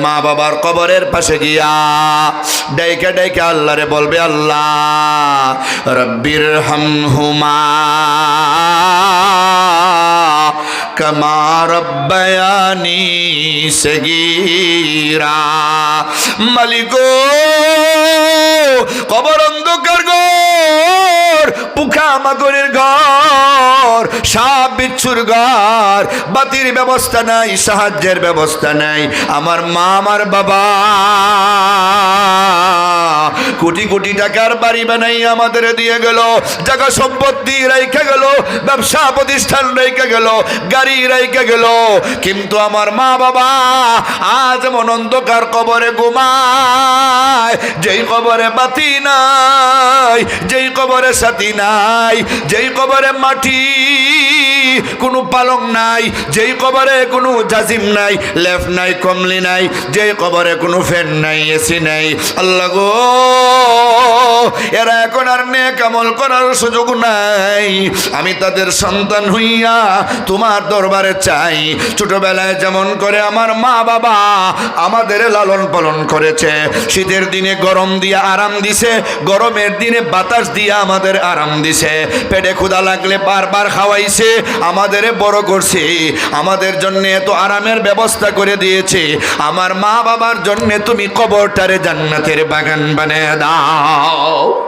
মা বাবার কবরের পাশে গিয়া ডাইকা ডাইকা আল্লাহরে বলবে, আল্লাহ রব্বির হামহুমা কামা রব্বায়ানি সগীরা। মালিক গো, কবর অন্ধকার ঘর, পোকা মাকড়ের ঘর, সাপ বিচ্ছুর ঘর, বাতির ব্যবস্থা নাই, সাহায্যের ব্যবস্থা নাই। আমার মা আমার বাবা কোটি কোটি টাকার বাড়ি বানাই আমাদের দিয়ে গেল, জায়গা সম্পত্তি রেখে গেল, ব্যবসা প্রতিষ্ঠান রেখে গেল, গাড়ি রেখে গেল, কিন্তু আমার মা বাবা আজ এমন অন্ধকার কবরে ঘুমায়, যেই কবরে বাতি নাই, যেই কবরে সাথী নাই, যেই কবরে মাটি কোনো পালং নাই, যেই কবরে কোনো জাজিম নাই, লেফ নাই, কমলি নাই, যেই কবরে কোনো ফ্যান নাই, এসি নাই। আল্লাহ গো, এরা এখন আর নেক আমল করার সুযোগ নাই। আমি তাদের সন্তান হইয়া তোমার দরবারে চাই, ছোটবেলায় যেমন করে আমার মা বাবা আমাদের লালন পালন করেছে, শীতের দিনে গরম দিয়ে আরাম দিছে, গরমের দিনে বাতাস দিয়ে আমাদের আরাম দিছে, পেটে ক্ষুধা লাগলে বারবার খাওয়াইছে, আমাদের বড় করছে, আমাদের জন্য এত আরামের ব্যবস্থা করে দিয়েছে। আমার মা বাবার জন্য তুমি কবরটারে জান্নাতের বাগান বানিয়ে দাও।